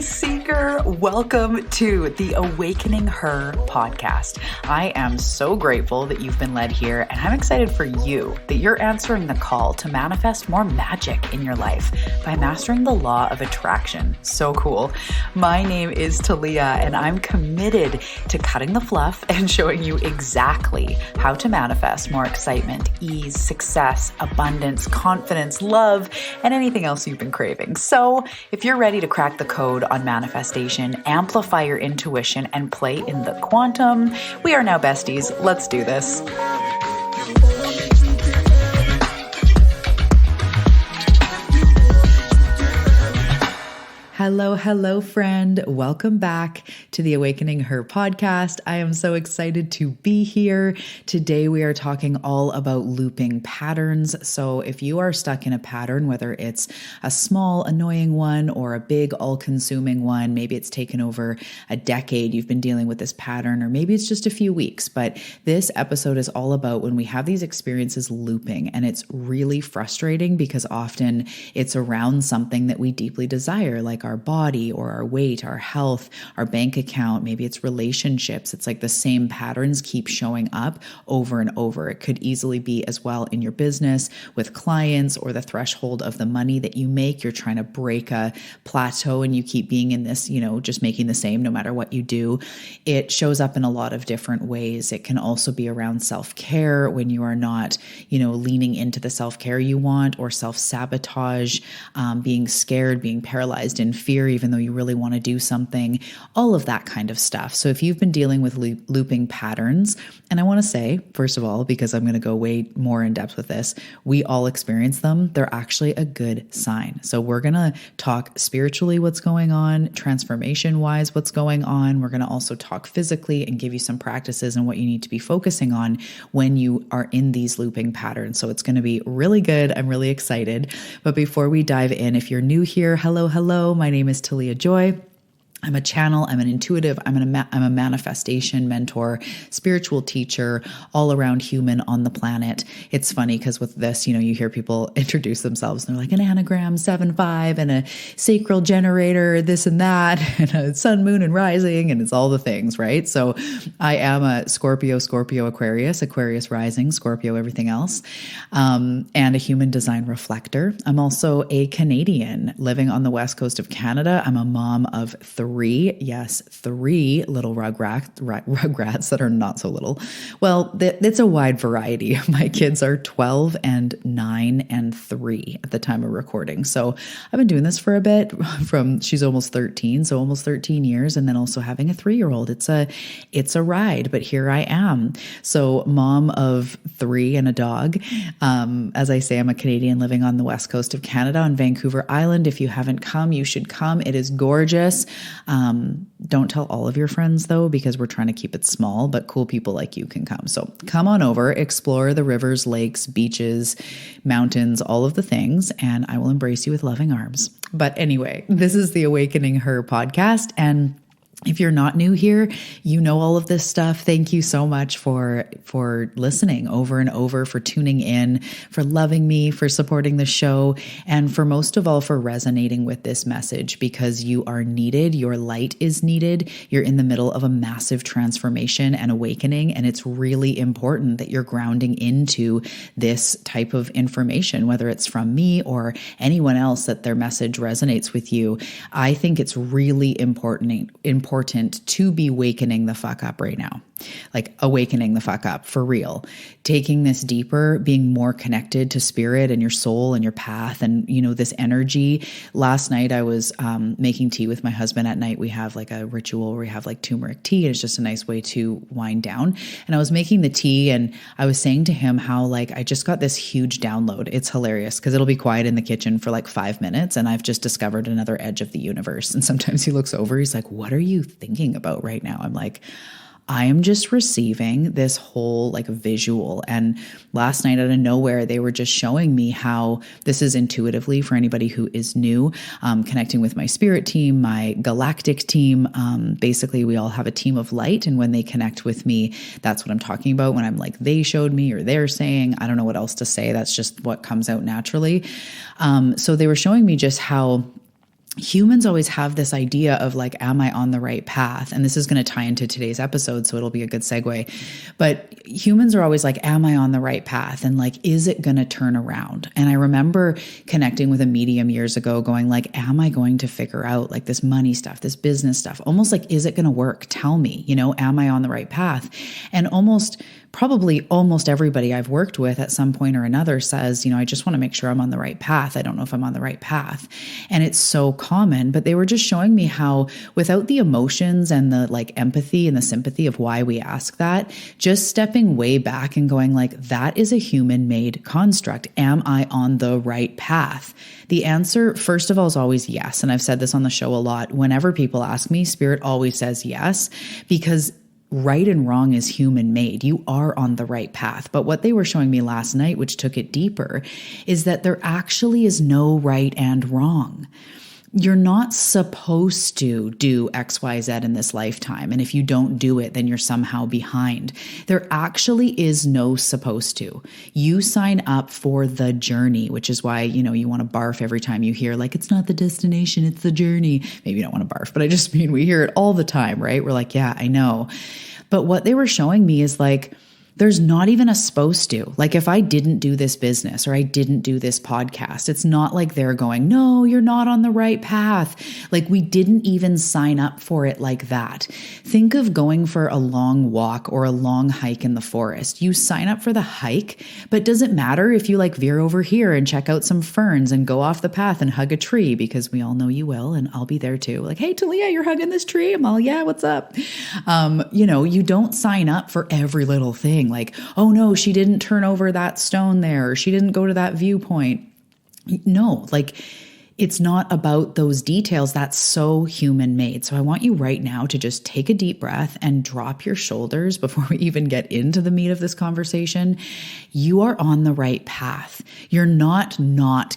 Seeker. Welcome to the Awakening Her podcast. I am so grateful that you've been led here, and I'm excited for you that you're answering the call to manifest more magic in your life by mastering the law of attraction. So cool. My name is Talia, and I'm committed to cutting the fluff and showing you exactly how to manifest more excitement, ease, success, abundance, confidence, love, and anything else you've been craving. So if you're ready to crack the code on manifestation, amplify your intuition, and play in the quantum, we are now besties. Let's do this. Hello, friend. Welcome back to the Awakening Her podcast. I am so excited to be here. Today, we are talking all about looping patterns. So if you are stuck in a pattern, whether it's a small, annoying one or a big, all-consuming one, maybe it's taken over a decade, you've been dealing with this pattern, or maybe it's just a few weeks. But this episode is all about when we have these experiences looping, and it's really frustrating because often it's around something that we deeply desire, like our body or our weight, our health, our bank account, maybe it's relationships. It's like the same patterns keep showing up over and over. It could easily be as well in your business with clients or the threshold of the money that you make. You're trying to break a plateau and you keep being in this, just making the same no matter what you do. It shows up in a lot of different ways. It can also be around self-care when you are not, leaning into the self-care you want, or self-sabotage, being scared, being paralyzed in fear, even though you really want to do something, all of that kind of stuff. So if you've been dealing with looping patterns, and I want to say, first of all, because I'm going to go way more in depth with this, we all experience them. They're actually a good sign. So we're going to talk spiritually what's going on, transformation wise what's going on. We're going to also talk physically and give you some practices and what you need to be focusing on when you are in these looping patterns. So it's going to be really good. I'm really excited. But before we dive in, if you're new here, hello. My name is Talia Joy. I'm a channel, I'm an intuitive, I'm a manifestation mentor, spiritual teacher, all around human on the planet. It's funny because with this, you hear people introduce themselves and they're like an anagram 7-5 and a sacral generator, this and that, and a sun, moon, and rising, and it's all the things, right? So I am a Scorpio, Aquarius rising, Scorpio, everything else, and a human design reflector. I'm also a Canadian living on the west coast of Canada. I'm a mom of three little rugrats that are not so little. Well, it's a wide variety. My kids are 12 and 9 and 3 at the time of recording. So I've been doing this for a bit. She's almost 13, so almost 13 years, and then also having a 3-year-old. It's a ride, but here I am. So mom of 3 and a dog. As I say, I'm a Canadian living on the west coast of Canada on Vancouver Island. If you haven't come, you should come. It is gorgeous. Don't tell all of your friends though, because we're trying to keep it small, but cool people like you can come. So come on over, explore the rivers, lakes, beaches, mountains, all of the things, and I will embrace you with loving arms. But anyway, this is the Awakening Her podcast, and if you're not new here, you know all of this stuff. Thank you so much for listening over and over, for tuning in, for loving me, for supporting the show, and for most of all, for resonating with this message, because you are needed. Your light is needed. You're in the middle of a massive transformation and awakening, and it's really important that you're grounding into this type of information, whether it's from me or anyone else that their message resonates with you. I think it's really important to be wakening the fuck up right now. Like awakening the fuck up for real, taking this deeper, being more connected to spirit and your soul and your path and, this energy. Last night I was making tea with my husband at night. We have like a ritual where we have like turmeric tea, and it's just a nice way to wind down. And I was making the tea and I was saying to him how I just got this huge download. It's hilarious because it'll be quiet in the kitchen for 5 minutes and I've just discovered another edge of the universe. And sometimes he looks over, he's like, "What are you thinking about right now?" I'm like, I am just receiving this whole visual. And last night out of nowhere, they were just showing me how this is intuitively for anybody who is new, connecting with my spirit team, my galactic team. Basically, we all have a team of light. And when they connect with me, that's what I'm talking about. When I'm like, they showed me or they're saying, I don't know what else to say. That's just what comes out naturally. So they were showing me just how humans always have this idea of like, am I on the right path? And this is going to tie into today's episode, so it'll be a good segue. But humans are always like, am I on the right path? And like, is it going to turn around? And I remember connecting with a medium years ago going like, am I going to figure out like this money stuff, this business stuff? Almost like, is it going to work? Tell me, am I on the right path? And probably almost everybody I've worked with at some point or another says, I just want to make sure I'm on the right path. I don't know if I'm on the right path. And it's so common, but they were just showing me how without the emotions and the like empathy and the sympathy of why we ask that, just stepping way back and going like, that is a human-made construct. Am I on the right path? The answer, first of all, is always yes. And I've said this on the show a lot. Whenever people ask me, Spirit always says yes, because right and wrong is human made. You are on the right path. But what they were showing me last night, which took it deeper, is that there actually is no right and wrong. You're not supposed to do X, Y, Z in this lifetime. And if you don't do it, then you're somehow behind. There actually is no supposed to. You sign up for the journey, which is why, you want to barf every time you hear like, it's not the destination, it's the journey. Maybe you don't want to barf, but I just mean we hear it all the time, right? We're like, yeah, I know. But what they were showing me is like, there's not even a supposed to. Like if I didn't do this business or I didn't do this podcast, it's not like they're going, no, you're not on the right path. Like we didn't even sign up for it like that. Think of going for a long walk or a long hike in the forest. You sign up for the hike, but does it matter if you like veer over here and check out some ferns and go off the path and hug a tree? Because we all know you will, and I'll be there too. Like, hey, Talia, you're hugging this tree. I'm all, yeah, what's up? You don't sign up for every little thing. Like, oh no, she didn't turn over that stone there, or she didn't go to that viewpoint. No, like it's not about those details. That's so human made. So I want you right now to just take a deep breath and drop your shoulders before we even get into the meat of this conversation. You are on the right path. You're not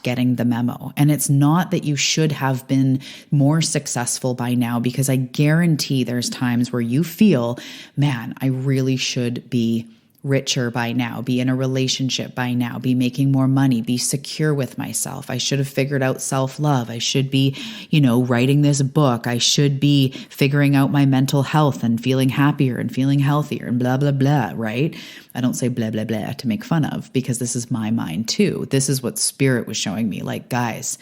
getting the memo. And it's not that you should have been more successful by now, because I guarantee there's times where you feel, man, I really should be richer by now, be in a relationship by now, be making more money, be secure with myself. I should have figured out self-love. I should be, writing this book. I should be figuring out my mental health and feeling happier and feeling healthier and blah, blah, blah, right? I don't say blah, blah, blah to make fun of, because this is my mind too. This is what Spirit was showing me. Like, guys,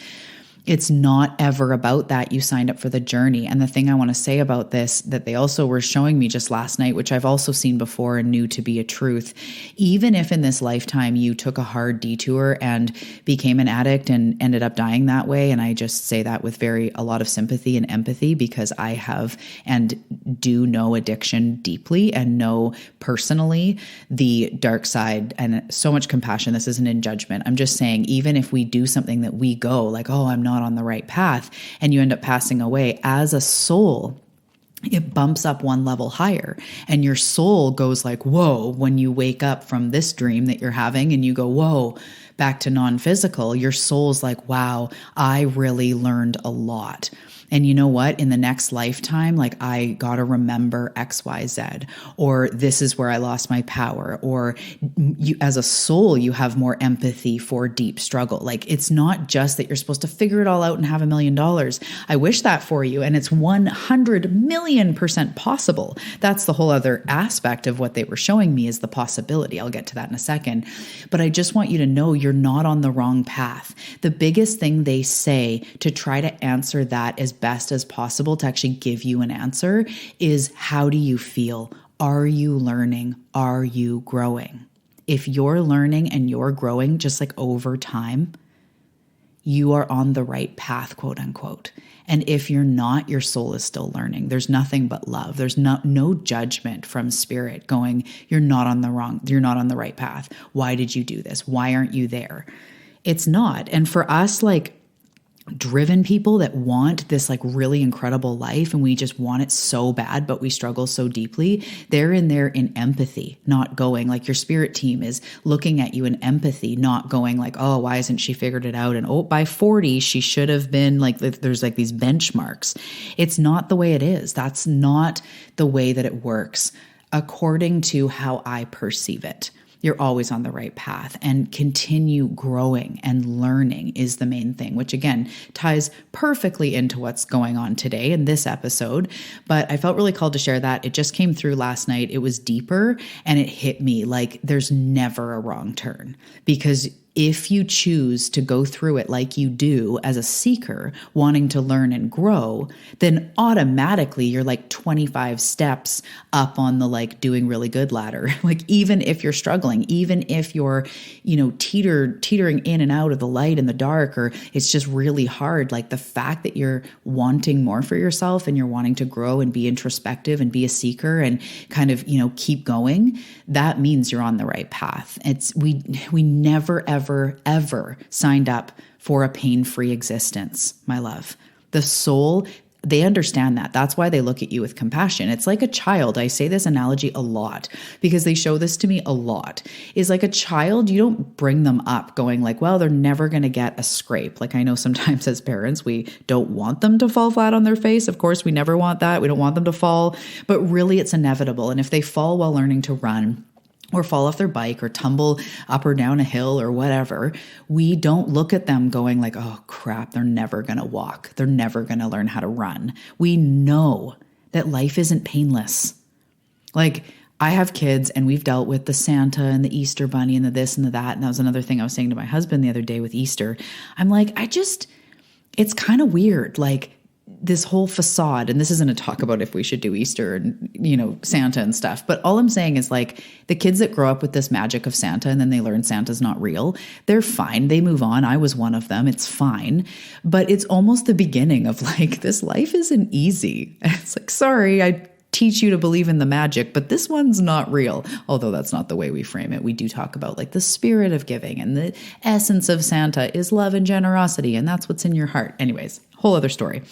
it's not ever about that. You signed up for the journey. And the thing I want to say about this, that they also were showing me just last night, which I've also seen before and knew to be a truth, even if in this lifetime you took a hard detour and became an addict and ended up dying that way. And I just say that with a lot of sympathy and empathy, because I have and do know addiction deeply and know personally the dark side, and so much compassion. This isn't in judgment. I'm just saying, even if we do something that we go like, oh, I'm not on the right path, and you end up passing away as a soul, it bumps up one level higher, and your soul goes like, whoa, when you wake up from this dream that you're having and you go, whoa, back to non-physical, your soul's like, wow, I really learned a lot. And you know what? In the next lifetime, like I got to remember X, Y, Z, or this is where I lost my power, or you, as a soul, you have more empathy for deep struggle. Like it's not just that you're supposed to figure it all out and have $1 million. I wish that for you. And it's 100,000,000% possible. That's the whole other aspect of what they were showing me, is the possibility. I'll get to that in a second. But I just want you to know you're not on the wrong path. The biggest thing they say to try to answer that as best as possible, to actually give you an answer, is how do you feel? Are you learning? Are you growing? If you're learning and you're growing just like over time, you are on the right path, quote unquote. And if you're not, your soul is still learning. There's nothing but love. There's no judgment from Spirit going, you're not on the right path. Why did you do this? Why aren't you there? It's not. And for us, like driven people that want this like really incredible life, and we just want it so bad, but we struggle so deeply, they're in there in empathy, not going like, your spirit team is looking at you in empathy, not going like, oh, why hasn't she figured it out? And oh, by 40, she should have been like, there's like these benchmarks. It's not the way it is. That's not the way that it works according to how I perceive it. you're always on the right path, and continue growing and learning is the main thing, which again ties perfectly into what's going on today in this episode. But I felt really called to share that. It just came through last night. It was deeper and it hit me like there's never a wrong turn, because if you choose to go through it like you do as a seeker wanting to learn and grow, then automatically you're like 25 steps up on the like doing really good ladder. Like even if you're struggling, even if you're, teetering in and out of the light and the dark, or it's just really hard, like the fact that you're wanting more for yourself and you're wanting to grow and be introspective and be a seeker and kind of, keep going, that means you're on the right path. We never, ever signed up for a pain-free existence, my love. The soul, they understand that. That's why they look at you with compassion. It's like a child. I say this analogy a lot because they show this to me a lot. Is like a child, you don't bring them up going like, well, they're never going to get a scrape. Like I know sometimes as parents, we don't want them to fall flat on their face. Of course, we never want that. We don't want them to fall, but really it's inevitable. And if they fall while learning to run, or fall off their bike or tumble up or down a hill or whatever, we don't look at them going like, oh crap, they're never going to walk. They're never going to learn how to run. We know that life isn't painless. Like I have kids and we've dealt with the Santa and the Easter bunny and the this and the that. And that was another thing I was saying to my husband the other day with Easter. I'm like, it's kind of weird. Like, this whole facade, and this isn't a talk about if we should do Easter and, Santa and stuff, but all I'm saying is like the kids that grow up with this magic of Santa and then they learn Santa's not real, they're fine. They move on. I was one of them. It's fine. But it's almost the beginning of like, this life isn't easy. It's like, sorry, I teach you to believe in the magic, but this one's not real. Although that's not the way we frame it. We do talk about like the spirit of giving, and the essence of Santa is love and generosity. And that's what's in your heart. Anyways, whole other story.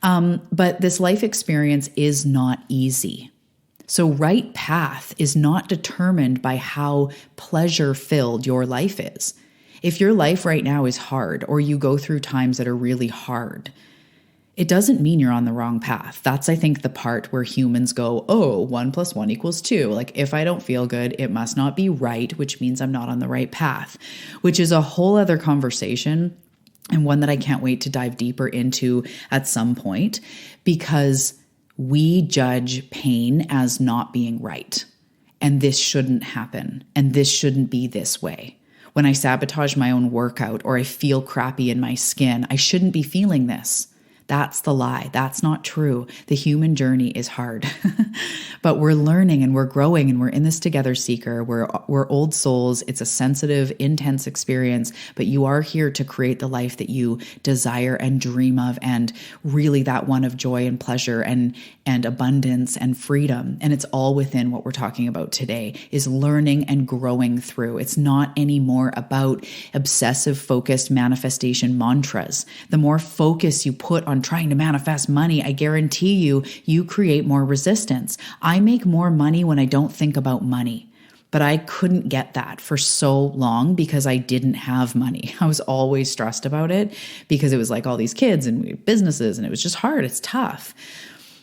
But this life experience is not easy. So right path is not determined by how pleasure-filled your life is. If your life right now is hard, or you go through times that are really hard, it doesn't mean you're on the wrong path. That's, I think, the part where humans go, oh, 1 + 1 = 2. Like, if I don't feel good, it must not be right, which means I'm not on the right path, which is a whole other conversation, and one that I can't wait to dive deeper into at some point, because we judge pain as not being right. And this shouldn't happen. And this shouldn't be this way. When I sabotage my own workout or I feel crappy in my skin, I shouldn't be feeling this. That's the lie. That's not true. The human journey is hard, but we're learning and we're growing and we're in this together, seeker. We're old souls. It's a sensitive, intense experience, but you are here to create the life that you desire and dream of, and really that one of joy and pleasure and abundance and freedom. And it's all within what we're talking about today, is learning and growing through. It's not anymore about obsessive focused manifestation mantras. The more focus you put on trying to manifest money, I guarantee you create more resistance. I make more money when I don't think about money. But I couldn't get that for so long because I didn't have money. I was always stressed about it because it was like all these kids and we had businesses, and it was just hard. It's tough.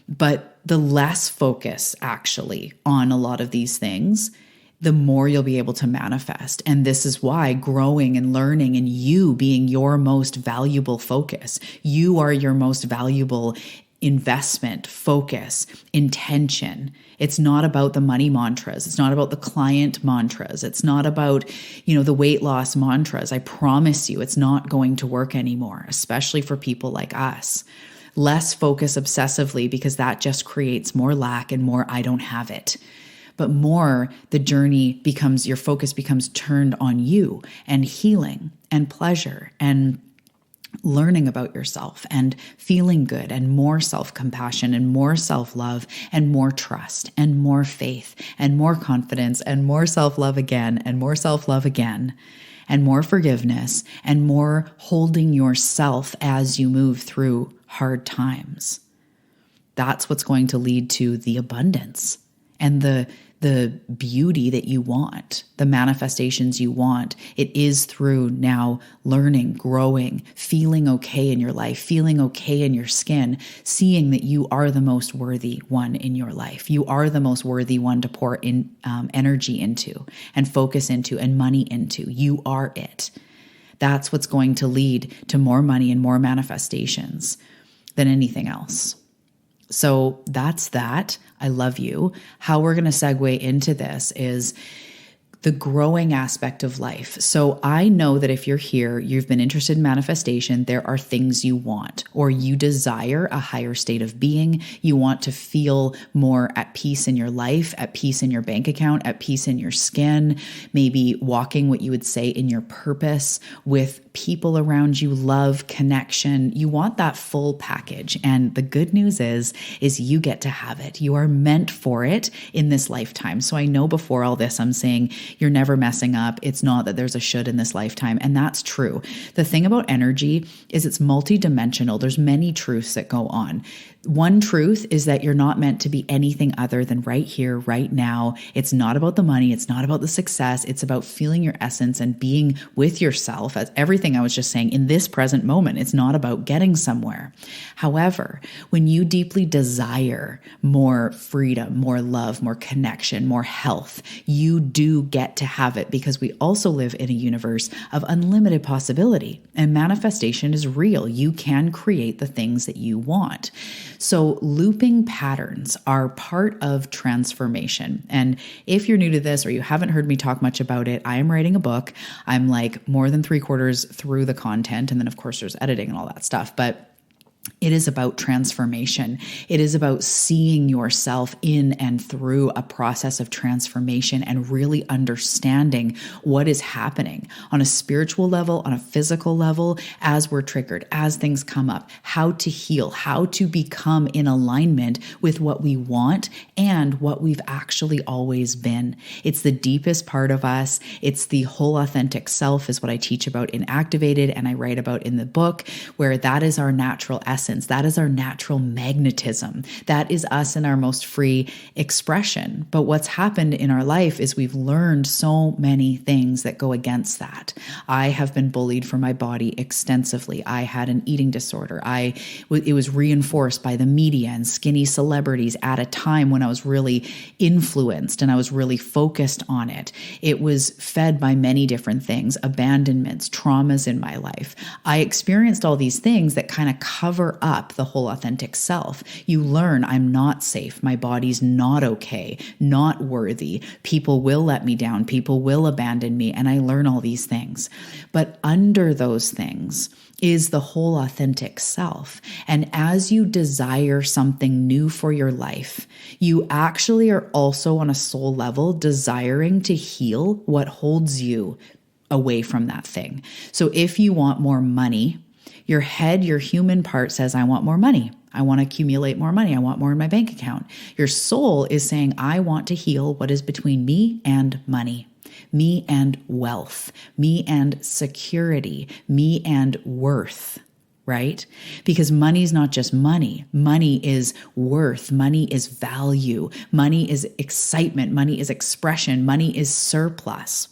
But the less focus actually on a lot of these things, the more you'll be able to manifest. And this is why growing and learning and you being your most valuable focus, you are your most valuable investment, focus, intention. It's not about the money mantras. It's not about the client mantras. It's not about, the weight loss mantras. I promise you, it's not going to work anymore, especially for people like us. Less focus obsessively, because that just creates more lack and more I don't have it. But more, the journey becomes, your focus becomes turned on you and healing and pleasure and learning about yourself and feeling good, and more self-compassion and more self-love and more trust and more faith and more confidence and more self-love again and more self-love again and more forgiveness and more holding yourself as you move through hard times. That's what's going to lead to the abundance and the the beauty that you want, the manifestations you want. It is through now learning, growing, feeling okay in your life, feeling okay in your skin, seeing that you are the most worthy one in your life. You are the most worthy one to pour in energy into and focus into and money into. You are it. That's what's going to lead to more money and more manifestations than anything else. So that's that. I love you. How we're going to segue into this is the growing aspect of life. So I know that if you're here, you've been interested in manifestation, there are things you want, or you desire a higher state of being. You want to feel more at peace in your life, at peace in your bank account, at peace in your skin, maybe walking what you would say in your purpose with people around you, love, connection. You want that full package. And the good news is you get to have it. You are meant for it in this lifetime. So I know before all this, I'm saying you're never messing up. It's not that there's a should in this lifetime. And that's true. The thing about energy is it's multidimensional. There's many truths that go on. One truth is that you're not meant to be anything other than right here, right now. It's not about the money. It's not about the success. It's about feeling your essence and being with yourself, as everything I was just saying, in this present moment. It's not about getting somewhere. However, when you deeply desire more freedom, more love, more connection, more health, you do get to have it, because we also live in a universe of unlimited possibility, and manifestation is real. You can create the things that you want. So looping patterns are part of transformation. And if you're new to this or you haven't heard me talk much about it, I am writing a book. I'm like more than 3/4 through the content. And then of course there's editing and all that stuff. But it is about transformation. It is about seeing yourself in and through a process of transformation and really understanding what is happening on a spiritual level, on a physical level, as we're triggered, as things come up, how to heal, how to become in alignment with what we want and what we've actually always been. It's the deepest part of us. It's the whole authentic self is what I teach about in Activated and I write about in the book, where that is our natural essence. That is our natural magnetism. That is us in our most free expression. But what's happened in our life is we've learned so many things that go against that. I have been bullied for my body extensively. I had an eating disorder. It was reinforced by the media and skinny celebrities at a time when I was really influenced and I was really focused on it. It was fed by many different things, abandonments, traumas in my life. I experienced all these things that kind of cover up the whole authentic self. You learn I'm not safe. My body's not okay, not worthy. People will let me down. People will abandon me. And I learn all these things. But under those things is the whole authentic self. And as you desire something new for your life, you actually are also on a soul level desiring to heal what holds you away from that thing. So if you want more money, your head, your human part says, I want more money. I want to accumulate more money. I want more in my bank account. Your soul is saying, I want to heal what is between me and money, me and wealth, me and security, me and worth, right? Because money is not just money. Money is worth. Money is value. Money is excitement. Money is expression. Money is surplus.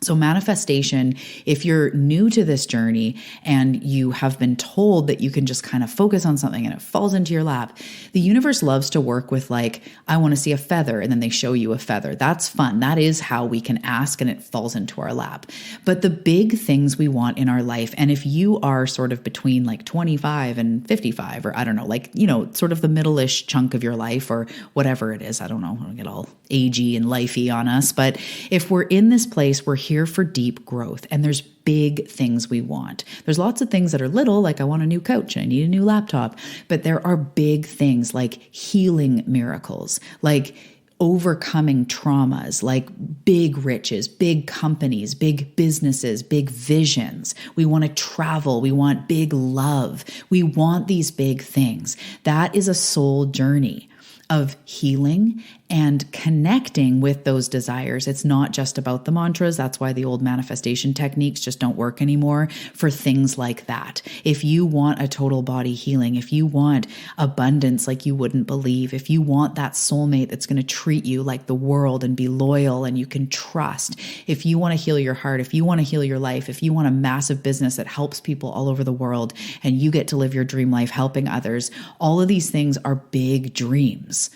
So manifestation, if you're new to this journey and you have been told that you can just kind of focus on something and it falls into your lap, the universe loves to work with like, I want to see a feather, and then they show you a feather. That's fun. That is how we can ask and it falls into our lap. But the big things we want in our life, and if you are sort of between like 25 and 55, or I don't know, like, you know, sort of the middle-ish chunk of your life or whatever it is, I don't know, I don't get all agey and lifey on us. But if we're in this place, we're here for deep growth, and there's big things we want. There's lots of things that are little, like I want a new couch, I need a new laptop, but there are big things like healing miracles, like overcoming traumas, like big riches, big companies, big businesses, big visions. We want to travel. We want big love. We want these big things. That is a soul journey. of healing and connecting with those desires. It's not just about the mantras. That's why the old manifestation techniques just don't work anymore for things like that. If you want a total body healing, if you want abundance like you wouldn't believe, if you want that soulmate that's going to treat you like the world and be loyal and you can trust, if you want to heal your heart, if you want to heal your life, if you want a massive business that helps people all over the world and you get to live your dream life helping others, all of these things are big dreams.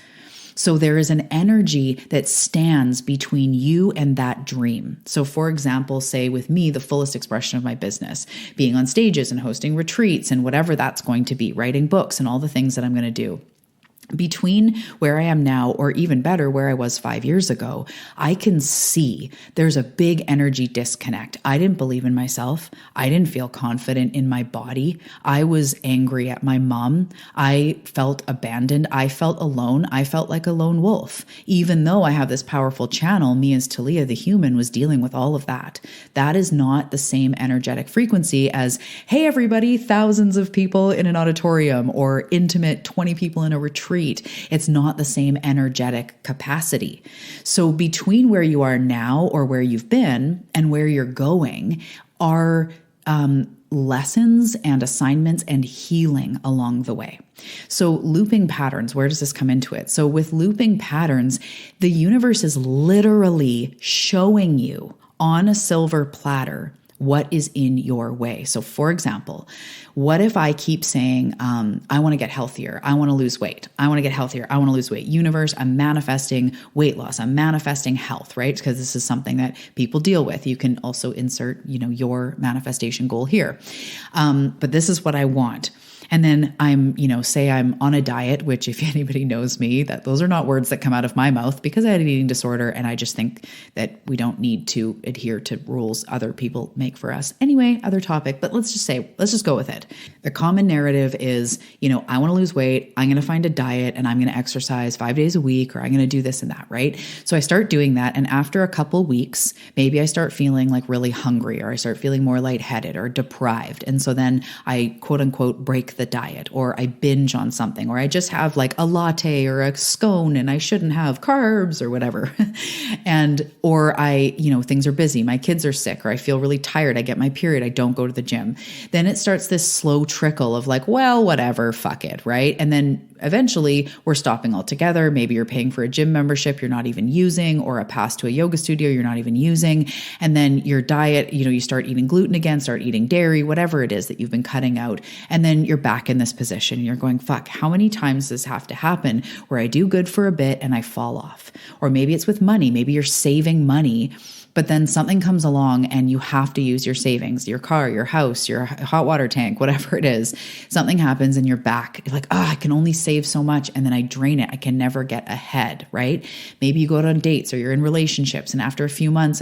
So there is an energy that stands between you and that dream. So for example, say with me, the fullest expression of my business, being on stages and hosting retreats and whatever that's going to be, writing books and all the things that I'm going to do. Between where I am now, or even better, where I was 5 years ago, I can see there's a big energy disconnect. I didn't believe in myself. I didn't feel confident in my body. I was angry at my mom. I felt abandoned. I felt alone. I felt like a lone wolf. Even though I have this powerful channel, me as Talia, the human, was dealing with all of that. That is not the same energetic frequency as, hey, everybody, thousands of people in an auditorium, or intimate 20 people in a retreat. It's not the same energetic capacity. So between where you are now or where you've been and where you're going are lessons and assignments and healing along the way. So looping patterns, where does this come into it? So with looping patterns, the universe is literally showing you on a silver platter what is in your way. So for example, what if I keep saying, I want to get healthier. I want to lose weight. I want to get healthier. I want to lose weight. Universe, I'm manifesting weight loss. I'm manifesting health, right? Because this is something that people deal with. You can also insert, your manifestation goal here. But this is what I want. And then I'm, say I'm on a diet, which if anybody knows me, that those are not words that come out of my mouth because I had an eating disorder. And I just think that we don't need to adhere to rules other people make for us. Anyway, other topic, but let's just go with it. The common narrative is, I want to lose weight. I'm going to find a diet and I'm going to exercise 5 days a week, or I'm going to do this and that, right? So I start doing that. And after a couple weeks, maybe I start feeling like really hungry, or I start feeling more lightheaded or deprived. And so then I quote unquote break the diet, or I binge on something, or I just have like a latte or a scone and I shouldn't have carbs or whatever. Or things are busy. My kids are sick, or I feel really tired. I get my period. I don't go to the gym. Then it starts this slow trickle of like, well, whatever, fuck it. Right. And then eventually we're stopping altogether. Maybe you're paying for a gym membership you're not even using, or a pass to a yoga studio you're not even using. And then your diet, you start eating gluten again, start eating dairy, whatever it is that you've been cutting out. And then you're back in this position. You're going, fuck, how many times does this have to happen where I do good for a bit and I fall off? Or maybe it's with money. Maybe you're saving money, but then something comes along and you have to use your savings, your car, your house, your hot water tank, whatever it is. Something happens and you're back. You're like, I can only save so much and then I drain it. I can never get ahead, right? Maybe you go out on dates or you're in relationships and after a few months,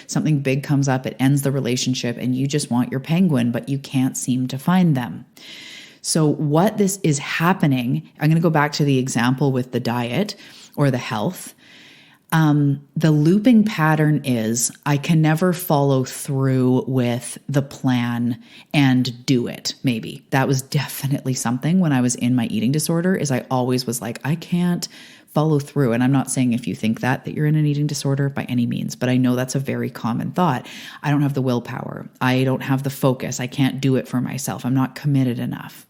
something big comes up, it ends the relationship and you just want your penguin, but you can't seem to find them. So what this is happening, I'm going to go back to the example with the diet or the health. The looping pattern is I can never follow through with the plan and do it. Maybe that was definitely something when I was in my eating disorder, is I always was like, I can't follow through. And I'm not saying if you think that you're in an eating disorder by any means, but I know that's a very common thought. I don't have the willpower. I don't have the focus. I can't do it for myself. I'm not committed enough.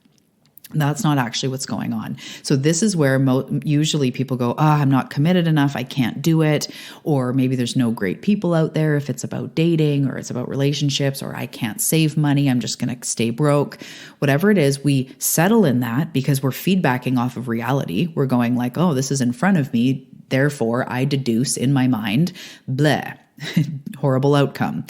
That's not actually what's going on. So this is where usually people go, I'm not committed enough. I can't do it. Or maybe there's no great people out there if it's about dating or it's about relationships, or I can't save money. I'm just going to stay broke. Whatever it is, we settle in that because we're feedbacking off of reality. We're going like, this is in front of me. Therefore, I deduce in my mind, blah. Horrible outcome.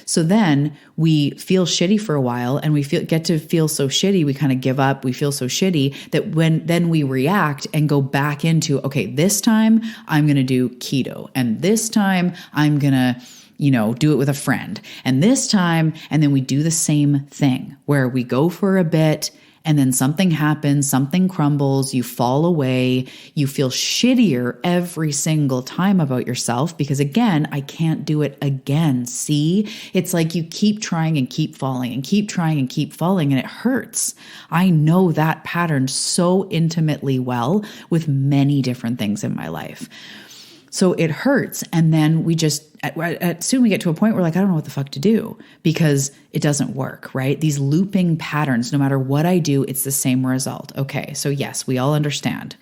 So then we feel shitty for a while and we get to feel so shitty, we kind of give up. We feel so shitty that then we react and go back into, okay, this time I'm going to do keto, and this time I'm going to do it with a friend, and this time, and then we do the same thing where we go for a bit And then something happens, something crumbles, you fall away, you feel shittier every single time about yourself because again, I can't do it again. See, it's like you keep trying and keep falling and keep trying and keep falling and it hurts. I know that pattern so intimately well with many different things in my life. So it hurts. And then we just, soon we get to a point where like, I don't know what the fuck to do because it doesn't work, right? These looping patterns, no matter what I do, it's the same result. Okay. So yes, we all understand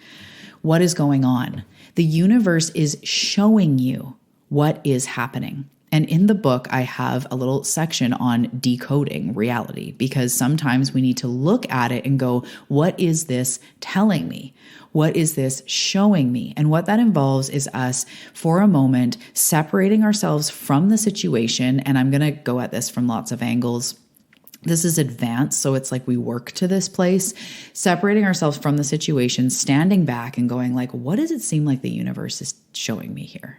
what is going on. The universe is showing you what is happening. And in the book, I have a little section on decoding reality because sometimes we need to look at it and go, what is this telling me? What is this showing me? And what that involves is us, for a moment, separating ourselves from the situation. And I'm going to go at this from lots of angles. This is advanced, so it's like we work to this place, separating ourselves from the situation, standing back and going like, what does it seem like the universe is showing me here?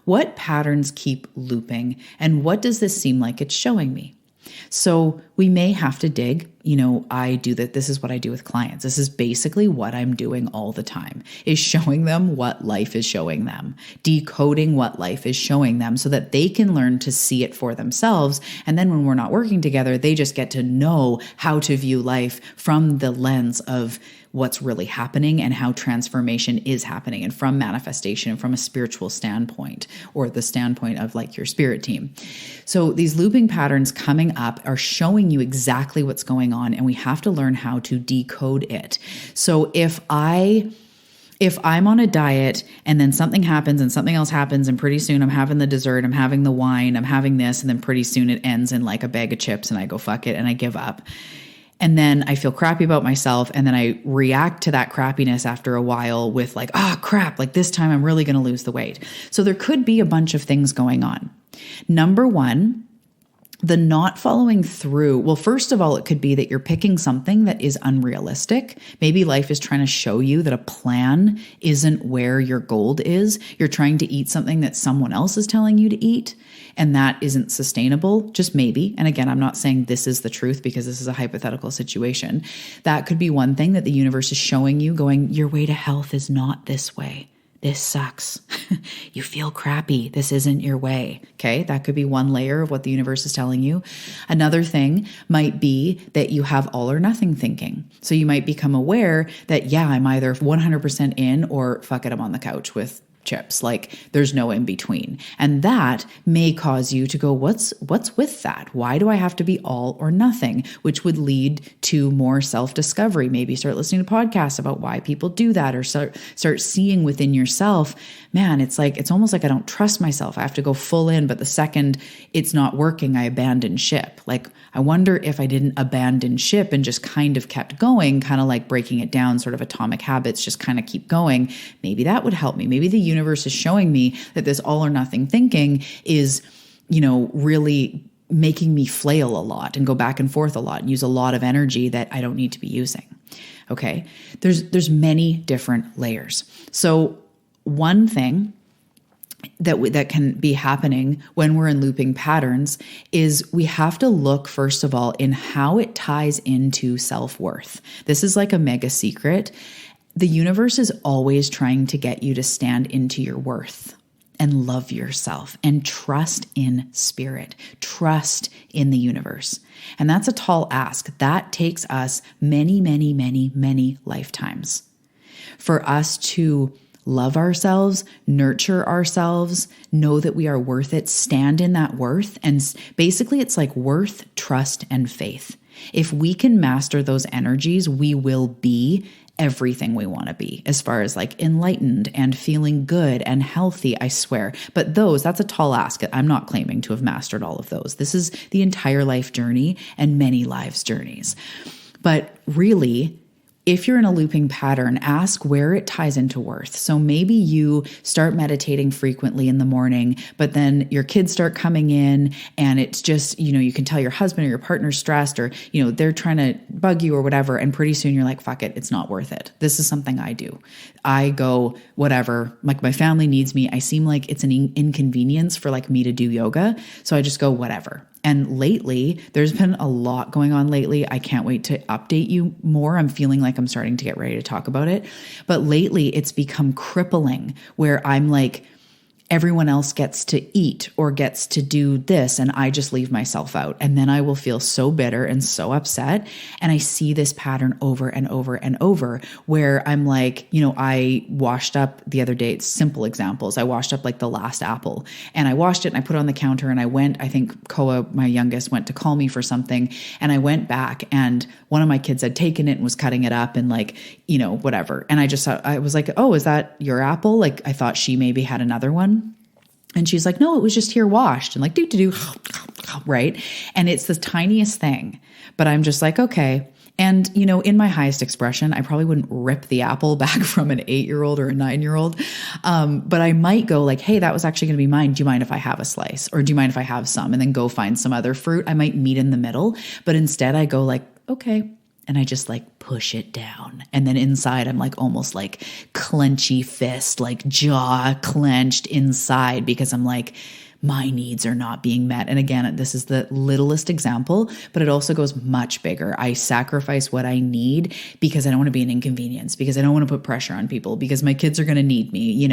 What patterns keep looping? And what does this seem like it's showing me? So we may have to dig, I do that. This is what I do with clients. This is basically what I'm doing all the time is showing them what life is showing them, decoding what life is showing them so that they can learn to see it for themselves. And then when we're not working together, they just get to know how to view life from the lens of what's really happening and how transformation is happening and from manifestation and from a spiritual standpoint or the standpoint of like your spirit team. So these looping patterns coming up are showing you exactly what's going on and we have to learn how to decode it. So if I'm on a diet and then something happens and something else happens and pretty soon I'm having the dessert, I'm having the wine, I'm having this, and then pretty soon it ends in like a bag of chips and I go, fuck it, and I give up. And then I feel crappy about myself. And then I react to that crappiness after a while with like, crap, like this time I'm really going to lose the weight. So there could be a bunch of things going on. Number one, the not following through. Well, first of all, it could be that you're picking something that is unrealistic. Maybe life is trying to show you that a plan isn't where your gold is. You're trying to eat something that someone else is telling you to eat, and that isn't sustainable, just maybe. And again, I'm not saying this is the truth because this is a hypothetical situation. That could be one thing that the universe is showing you, going, your way to health is not this way. This sucks. You feel crappy. This isn't your way. Okay. That could be one layer of what the universe is telling you. Another thing might be that you have all or nothing thinking. So you might become aware that, yeah, I'm either 100% in or fuck it, I'm on the couch with chips. Like there's no in between. And that may cause you to go, what's with that? Why do I have to be all or nothing? Which would lead to more self-discovery. Maybe start listening to podcasts about why people do that, or start seeing within yourself, man, it's almost like I don't trust myself. I have to go full in, but the second it's not working, I abandon ship. Like, I wonder if I didn't abandon ship and just kind of kept going, kind of like breaking it down, sort of atomic habits, just kind of keep going. Maybe that would help me. Maybe the universe is showing me that this all or nothing thinking is, really making me flail a lot and go back and forth a lot and use a lot of energy that I don't need to be using. Okay. There's many different layers. So one thing that can be happening when we're in looping patterns is we have to look, first of all, in how it ties into self-worth. This is like a mega secret. The universe is always trying to get you to stand into your worth and love yourself and trust in spirit, trust in the universe. And that's a tall ask. That takes us many, many, many, many lifetimes for us to love ourselves, nurture ourselves, know that we are worth it, stand in that worth. And basically it's like worth, trust, and faith. If we can master those energies, we will be everything we want to be as far as like enlightened and feeling good and healthy, I swear. But that's a tall ask. I'm not claiming to have mastered all of those. This is the entire life journey and many lives journeys. But really, if you're in a looping pattern, ask where it ties into worth. So maybe you start meditating frequently in the morning, but then your kids start coming in and it's just, you can tell your husband or your partner's stressed or, they're trying to bug you or whatever. And pretty soon you're like, fuck it, it's not worth it. This is something I do. I go, whatever, like my family needs me. I seem like it's an inconvenience for like me to do yoga. So I just go, whatever. And lately, there's been a lot going on lately. I can't wait to update you more. I'm feeling like I'm starting to get ready to talk about it. But lately, it's become crippling where I'm like, everyone else gets to eat or gets to do this, and I just leave myself out. And then I will feel so bitter and so upset. And I see this pattern over and over and over where I'm like, I washed up the other day. It's simple examples. I washed up like the last apple, and I washed it and I put it on the counter, and I think Koa, my youngest, went to call me for something. And I went back, and one of my kids had taken it and was cutting it up and whatever. And I was like, oh, is that your apple? Like, I thought she maybe had another one. And she's like, no, it was just here washed, and like, do, right? And it's the tiniest thing, but I'm just like, okay. And, in my highest expression, I probably wouldn't rip the apple back from an 8-year-old or a 9-year-old. But I might go like, hey, that was actually going to be mine. Do you mind if I have a slice? Or do you mind if I have some? And then go find some other fruit. I might meet in the middle, but instead I go like, okay. And I just like push it down. And then inside, I'm like almost like clenchy fist, like jaw clenched inside, because I'm like, my needs are not being met. And again, this is the littlest example, but it also goes much bigger. I sacrifice what I need because I don't want to be an inconvenience, because I don't want to put pressure on people, because my kids are going to need me.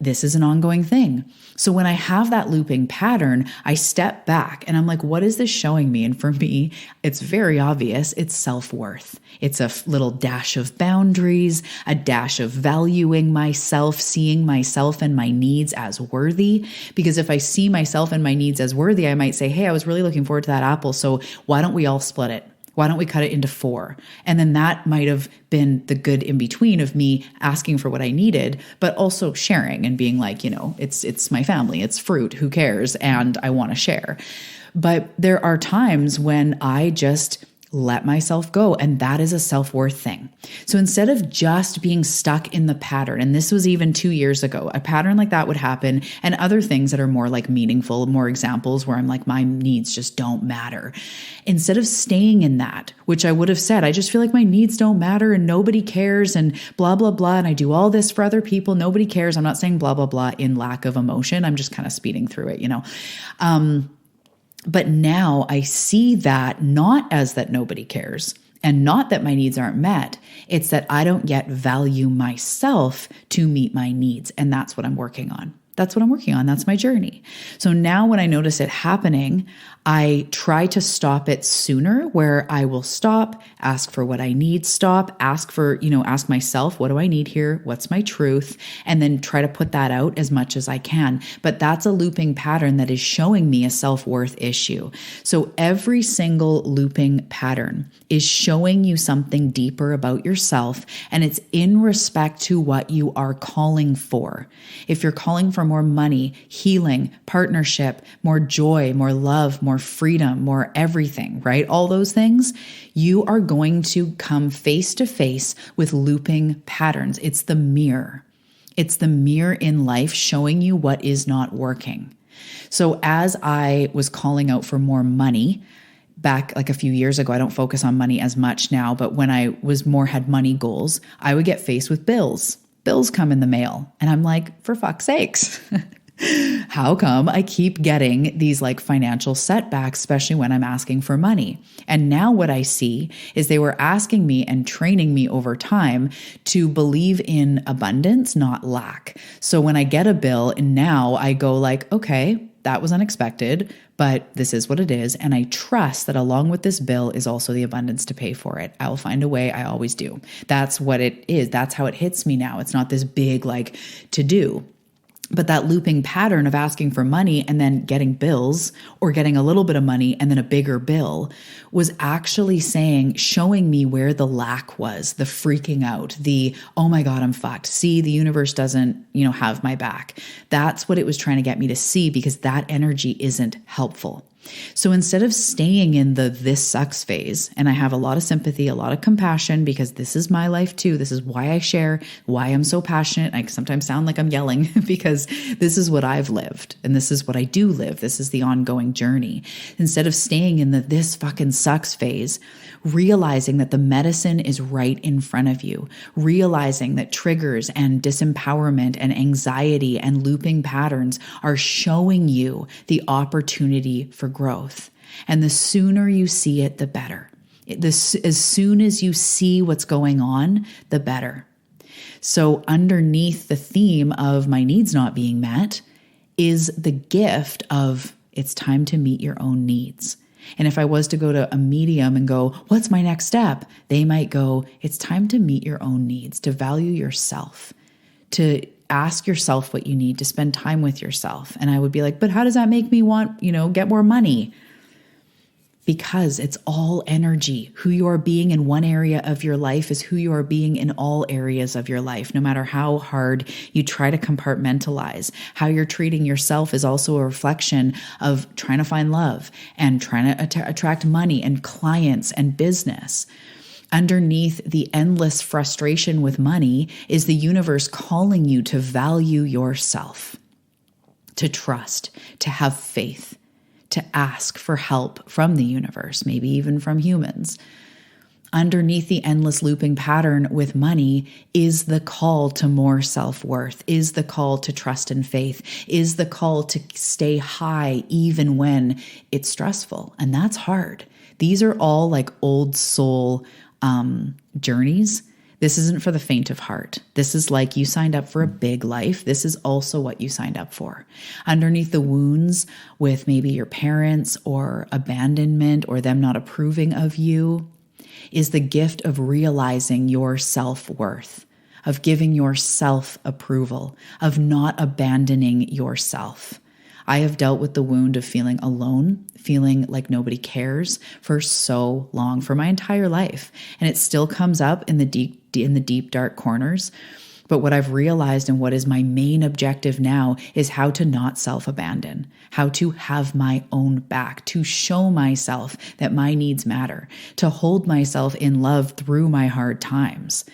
This is an ongoing thing. So when I have that looping pattern, I step back and I'm like, what is this showing me? And for me, it's very obvious. It's self-worth. It's a little dash of boundaries, a dash of valuing myself, seeing myself and my needs as worthy. Because if I see myself and my needs as worthy, I might say, hey, I was really looking forward to that apple. So why don't we all split it? Why don't we cut it into 4? And then that might have been the good in between of me asking for what I needed, but also sharing and being like, it's my family, it's fruit, who cares? And I want to share. But there are times when I just let myself go. And that is a self-worth thing. So instead of just being stuck in the pattern, and this was even 2 years ago, a pattern like that would happen, and other things that are more like meaningful, more examples where I'm like, my needs just don't matter. Instead of staying in that, which I would have said, I just feel like my needs don't matter and nobody cares and blah, blah, blah. And I do all this for other people. Nobody cares. I'm not saying blah, blah, blah in lack of emotion. I'm just kind of speeding through it, But now I see that not as that nobody cares and not that my needs aren't met. It's that I don't yet value myself to meet my needs. And that's what I'm working on. That's what I'm working on. That's my journey. So now when I notice it happening, I try to stop it sooner, where I will stop, ask for what I need, ask myself, what do I need here? What's my truth? And then try to put that out as much as I can. But that's a looping pattern that is showing me a self-worth issue. So every single looping pattern is showing you something deeper about yourself, and it's in respect to what you are calling for. If you're calling for more money, healing, partnership, more joy, more love, more freedom, more everything, right? All those things, you are going to come face to face with looping patterns. It's the mirror. It's the mirror in life showing you what is not working. So as I was calling out for more money back like a few years ago, I don't focus on money as much now, but when I had money goals, I would get faced with bills. Bills come in the mail. And I'm like, for fuck's sakes, how come I keep getting these like financial setbacks, especially when I'm asking for money? And now what I see is they were asking me and training me over time to believe in abundance, not lack. So when I get a bill and now I go like, okay, that was unexpected, but this is what it is. And I trust that along with this bill is also the abundance to pay for it. I will find a way. I always do. That's what it is. That's how it hits me now. It's not this big like to do. But that looping pattern of asking for money and then getting bills, or getting a little bit of money and then a bigger bill, was actually showing me where the lack was, the freaking out, the, oh my God, I'm fucked. See, the universe doesn't, have my back. That's what it was trying to get me to see, because that energy isn't helpful. So instead of staying in the this sucks phase, and I have a lot of sympathy, a lot of compassion, because this is my life too. This is why I share, why I'm so passionate. I sometimes sound like I'm yelling because this is what I've lived and this is what I do live. This is the ongoing journey. Instead of staying in the this fucking sucks phase, realizing that the medicine is right in front of you, realizing that triggers and disempowerment and anxiety and looping patterns are showing you the opportunity for growth. And the sooner you see it, the better. As soon as you see what's going on, the better. So underneath the theme of my needs not being met is the gift of it's time to meet your own needs. And if I was to go to a medium and go, what's my next step? They might go, it's time to meet your own needs, to value yourself, to ask yourself what you need, to spend time with yourself. And I would be like, but how does that make me want, get more money? Because it's all energy. Who you are being in one area of your life is who you are being in all areas of your life, no matter how hard you try to compartmentalize. How you're treating yourself is also a reflection of trying to find love and trying to attract money and clients and business. Underneath the endless frustration with money is the universe calling you to value yourself, to trust, to have faith, to ask for help from the universe, maybe even from humans. Underneath the endless looping pattern with money is the call to more self-worth, is the call to trust and faith, is the call to stay high even when it's stressful. And that's hard. These are all like old soul journeys. This isn't for the faint of heart. This is like you signed up for a big life. This is also what you signed up for. Underneath the wounds with maybe your parents or abandonment or them not approving of you is the gift of realizing your self-worth, of giving yourself approval, of not abandoning yourself. I have dealt with the wound of feeling alone, feeling like nobody cares for so long, for my entire life. And it still comes up in the deep, dark corners. But what I've realized and what is my main objective now is how to not self-abandon, how to have my own back, to show myself that my needs matter, to hold myself in love through my hard times.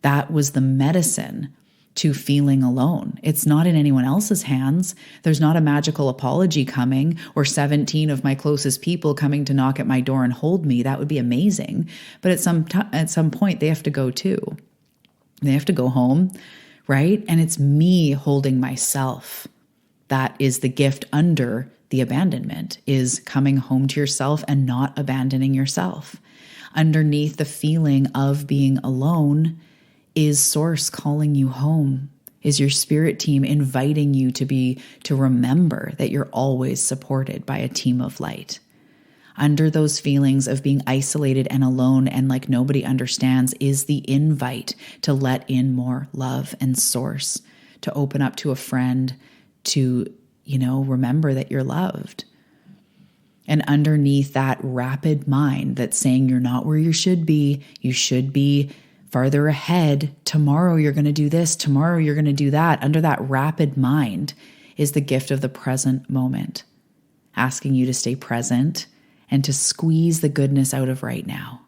That was the medicine to feeling alone. It's not in anyone else's hands. There's not a magical apology coming or 17 of my closest people coming to knock at my door and hold me. That would be amazing. But at some point, they have to go too. They have to go home, right? And it's me holding myself. That is the gift under the abandonment, is coming home to yourself and not abandoning yourself. Underneath the feeling of being alone is Source calling you home, is your spirit team inviting you to remember that you're always supported by a team of light. Under those feelings of being isolated and alone and like nobody understands is the invite to let in more love and Source, to open up to a friend, to, remember that you're loved. And underneath that rapid mind that's saying you're not where you should be farther ahead, tomorrow you're going to do this, tomorrow you're going to do that. Under that rapid mind is the gift of the present moment, asking you to stay present and to squeeze the goodness out of right now.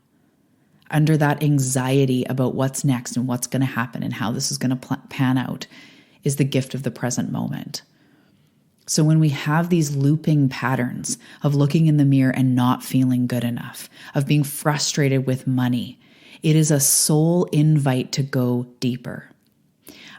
Under that anxiety about what's next and what's going to happen and how this is going to pan out is the gift of the present moment. So when we have these looping patterns of looking in the mirror and not feeling good enough, of being frustrated with money, it is a soul invite to go deeper.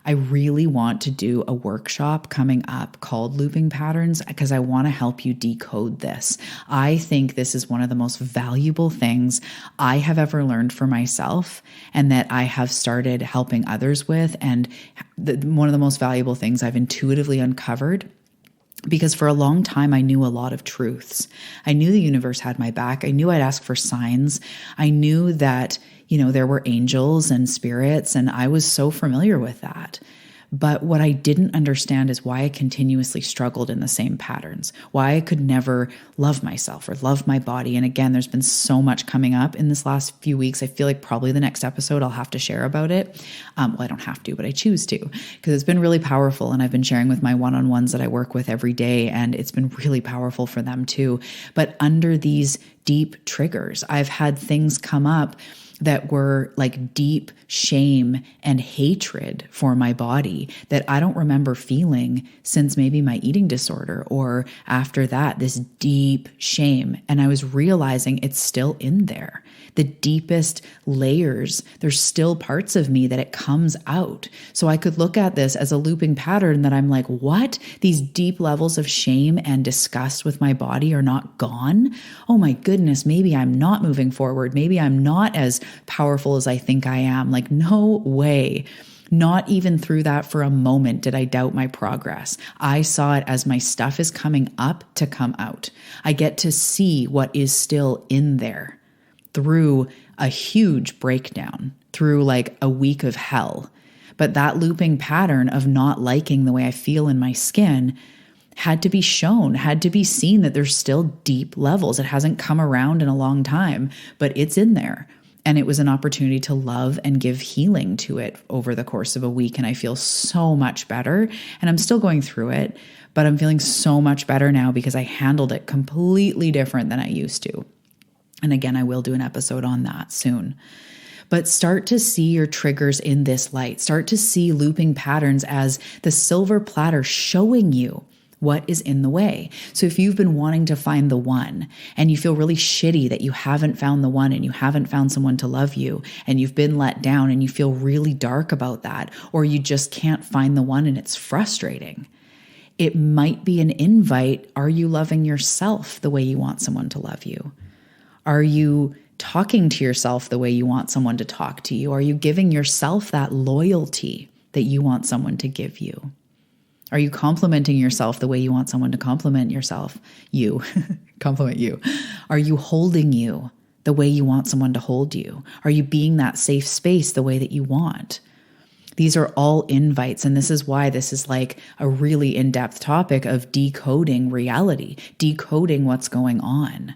I really want to do a workshop coming up called Looping Patterns because I want to help you decode this. I think this is one of the most valuable things I have ever learned for myself and that I have started helping others with, and one of the most valuable things I've intuitively uncovered. Because for a long time, I knew a lot of truths. I knew the universe had my back. I knew I'd ask for signs. I knew that, there were angels and spirits, and I was so familiar with that. But what I didn't understand is why I continuously struggled in the same patterns, why I could never love myself or love my body. And again, there's been so much coming up in this last few weeks. I feel like probably the next episode I'll have to share about it. Well, I don't have to, but I choose to because it's been really powerful. And I've been sharing with my one-on-ones that I work with every day, and it's been really powerful for them too. But under these deep triggers, I've had things come up that were like deep shame and hatred for my body that I don't remember feeling since maybe my eating disorder, or after that, this deep shame. And I was realizing it's still in there. The deepest layers, there's still parts of me that it comes out. So I could look at this as a looping pattern that I'm like, what? These deep levels of shame and disgust with my body are not gone? Oh my goodness, maybe I'm not moving forward. Maybe I'm not as powerful as I think I am. Like, no way. Not even through that for a moment did I doubt my progress. I saw it as my stuff is coming up to come out. I get to see what is still in there through a huge breakdown, through like a week of hell. But that looping pattern of not liking the way I feel in my skin had to be shown, had to be seen that there's still deep levels. It hasn't come around in a long time, but it's in there. And it was an opportunity to love and give healing to it over the course of a week. And I feel so much better. And I'm still going through it, but I'm feeling so much better now because I handled it completely different than I used to. And again, I will do an episode on that soon. But start to see your triggers in this light. Start to see looping patterns as the silver platter showing you what is in the way. So if you've been wanting to find the one and you feel really shitty that you haven't found the one and you haven't found someone to love you and you've been let down and you feel really dark about that, or you just can't find the one and it's frustrating, it might be an invite. Are you loving yourself the way you want someone to love you? Are you talking to yourself the way you want someone to talk to you? Are you giving yourself that loyalty that you want someone to give you? Are you complimenting yourself the way you want someone to compliment yourself? Compliment you. Are you holding you the way you want someone to hold you? Are you being that safe space the way that you want? These are all invites, and this is why this is like a really in-depth topic of decoding reality, decoding what's going on.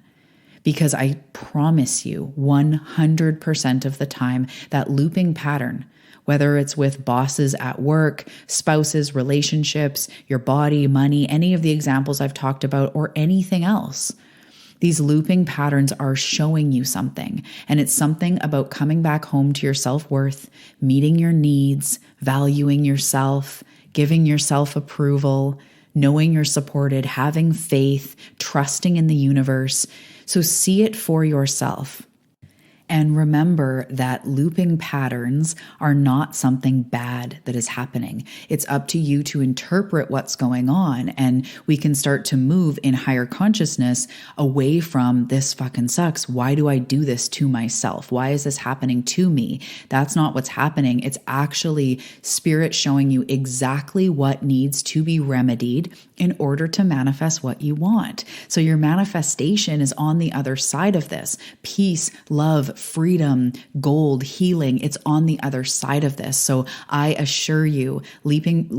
Because I promise you 100% of the time, that looping pattern, whether it's with bosses at work, spouses, relationships, your body, money, any of the examples I've talked about, or anything else, these looping patterns are showing you something. And it's something about coming back home to your self-worth, meeting your needs, valuing yourself, giving yourself approval, knowing you're supported, having faith, trusting in the universe. So see it for yourself. And remember that looping patterns are not something bad that is happening. It's up to you to interpret what's going on, and we can start to move in higher consciousness away from this fucking sucks. Why do I do this to myself? Why is this happening to me? That's not what's happening. It's actually spirit showing you exactly what needs to be remedied in order to manifest what you want. So your manifestation is on the other side of this. Peace, love, freedom, gold, healing. It's on the other side of this. So I assure you, looping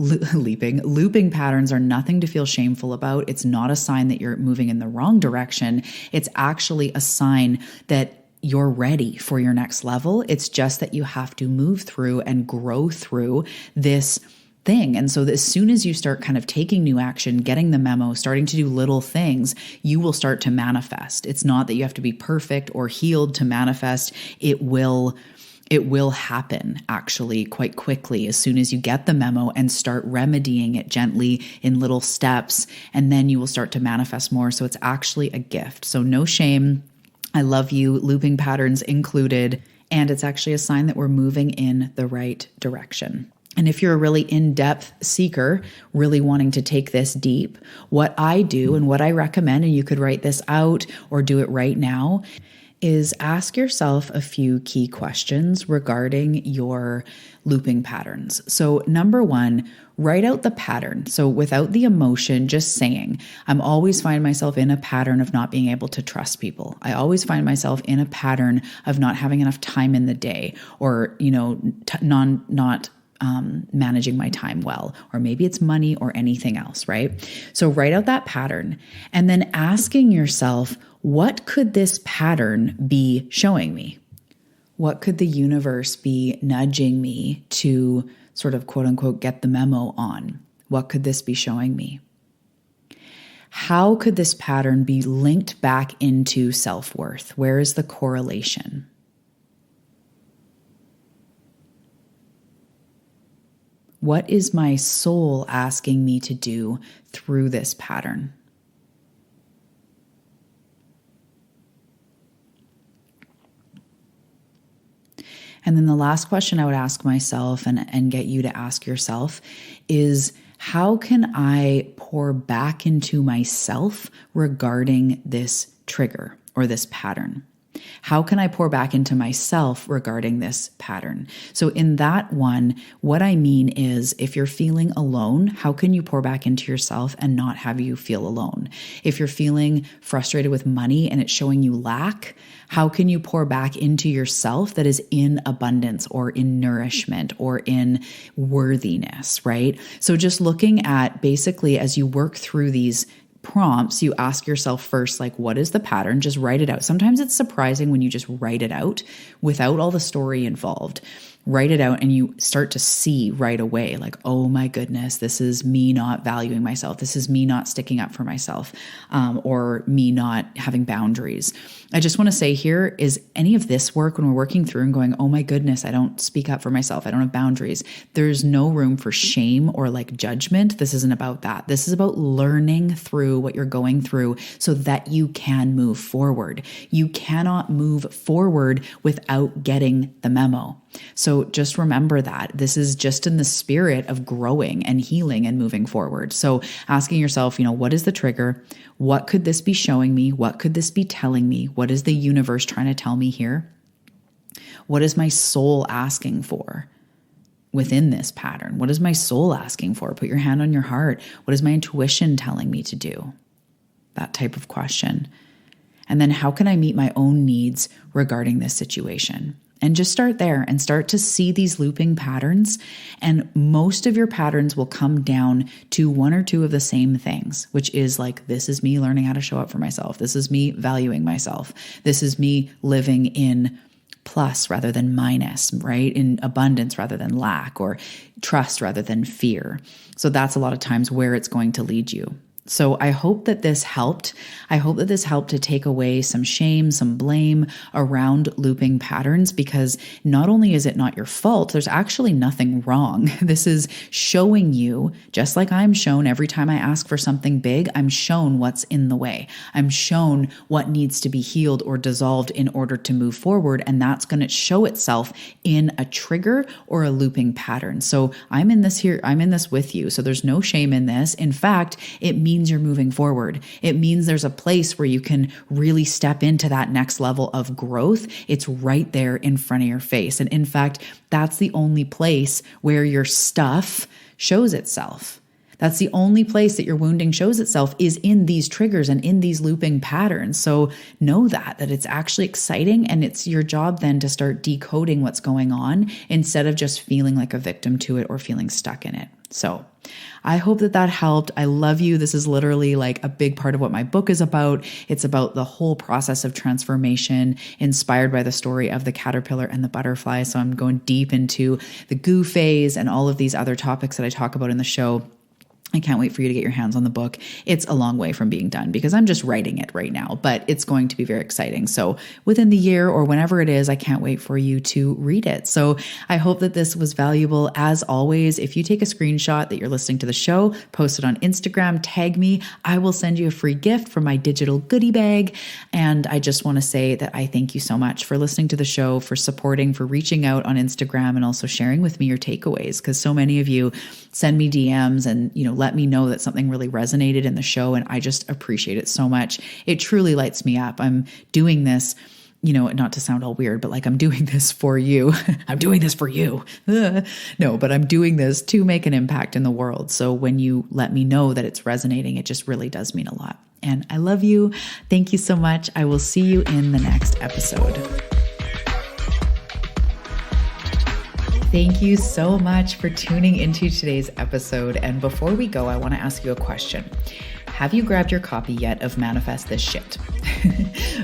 patterns are nothing to feel shameful about. It's not a sign that you're moving in the wrong direction. It's actually a sign that you're ready for your next level. It's just that you have to move through and grow through this thing. And so as soon as you start kind of taking new action, getting the memo, starting to do little things, you will start to manifest. It's not that you have to be perfect or healed to manifest. It will happen actually quite quickly as soon as you get the memo and start remedying it gently in little steps. And then you will start to manifest more. So it's actually a gift. So no shame. I love you, looping patterns included. And it's actually a sign that we're moving in the right direction. And if you're a really in-depth seeker, really wanting to take this deep, what I do and what I recommend, and you could write this out or do it right now, is ask yourself a few key questions regarding your looping patterns. So number one, write out the pattern. So without the emotion, just saying, I'm always find myself in a pattern of not being able to trust people. I always find myself in a pattern of not having enough time in the day, or, not managing my time well, or maybe it's money or anything else, right? So write out that pattern and then asking yourself, what could this pattern be showing me? What could the universe be nudging me to sort of quote unquote get the memo on? What could this be showing me? How could this pattern be linked back into self-worth? Where is the correlation? What is my soul asking me to do through this pattern? And then the last question I would ask myself and get you to ask yourself is, how can I pour back into myself regarding this trigger or this pattern? How can I pour back into myself regarding this pattern? So in that one, what I mean is, if you're feeling alone, how can you pour back into yourself and not have you feel alone? If you're feeling frustrated with money and it's showing you lack, how can you pour back into yourself that is in abundance or in nourishment or in worthiness, right? So just looking at, basically, as you work through these prompts, you ask yourself first, like, what is the pattern? Just write it out. Sometimes it's surprising when you just write it out without all the story involved. Write it out and you start to see right away, like, oh my goodness, this is me not valuing myself. This is me not sticking up for myself, or me not having boundaries. I just want to say here is, any of this work, when we're working through and going, oh my goodness, I don't speak up for myself, I don't have boundaries, there's no room for shame or like judgment. This isn't about that. This is about learning through what you're going through so that you can move forward. You cannot move forward without getting the memo. So just remember that this is just in the spirit of growing and healing and moving forward. So asking yourself, what is the trigger? What could this be showing me? What could this be telling me? What is the universe trying to tell me here? What is my soul asking for within this pattern? What is my soul asking for? Put your hand on your heart. What is my intuition telling me to do? That type of question. And then, how can I meet my own needs regarding this situation? And just start there and start to see these looping patterns. And most of your patterns will come down to one or two of the same things, which is like, this is me learning how to show up for myself. This is me valuing myself. This is me living in plus rather than minus, right? In abundance rather than lack, or trust rather than fear. So that's a lot of times where it's going to lead you. So I hope that this helped. I hope that this helped to take away some shame, some blame around looping patterns, because not only is it not your fault, there's actually nothing wrong. This is showing you, just like I'm shown every time I ask for something big, I'm shown what's in the way. I'm shown what needs to be healed or dissolved in order to move forward. And that's going to show itself in a trigger or a looping pattern. So I'm in this here. I'm in this with you. So there's no shame in this. In fact, it means you're moving forward. It means there's a place where you can really step into that next level of growth. It's right there in front of your face. And in fact, that's the only place where your stuff shows itself. That's the only place that your wounding shows itself, is in these triggers and in these looping patterns. So know that it's actually exciting, and it's your job then to start decoding what's going on instead of just feeling like a victim to it or feeling stuck in it. So I hope that helped. I love you. This is literally like a big part of what my book is about. It's about the whole process of transformation, inspired by the story of the caterpillar and the butterfly. So I'm going deep into the goo phase and all of these other topics that I talk about in the show. I can't wait for you to get your hands on the book. It's a long way from being done because I'm just writing it right now, but it's going to be very exciting. So within the year or whenever it is, I can't wait for you to read it. So I hope that this was valuable. As always, if you take a screenshot that you're listening to the show, post it on Instagram, tag me, I will send you a free gift from my digital goodie bag. And I just want to say that I thank you so much for listening to the show, for supporting, for reaching out on Instagram, and also sharing with me your takeaways, because so many of you send me DMs and, let me know that something really resonated in the show. And I just appreciate it so much. It truly lights me up. I'm doing this, not to sound all weird, but like, I'm doing this for you. I'm doing this for you. No, but I'm doing this to make an impact in the world. So when you let me know that it's resonating, it just really does mean a lot. And I love you. Thank you so much. I will see you in the next episode. Thank you so much for tuning into today's episode. And before we go, I want to ask you a question. have you grabbed your copy yet of Manifest This Shit?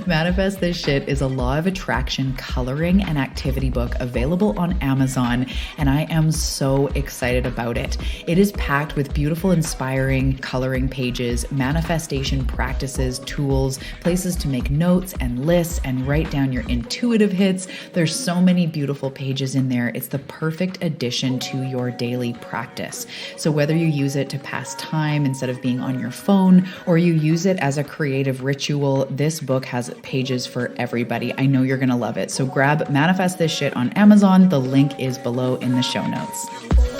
Manifest This Shit is a law of attraction coloring and activity book available on Amazon, and I am so excited about it. It is packed with beautiful, inspiring coloring pages, manifestation practices, tools, places to make notes and lists and write down your intuitive hits. There's so many beautiful pages in there. It's the perfect addition to your daily practice. So whether you use it to pass time instead of being on your phone, or you use it as a creative ritual, this book has pages for everybody. I know you're going to love it. So grab Manifest This Shit on Amazon. The link is below in the show notes.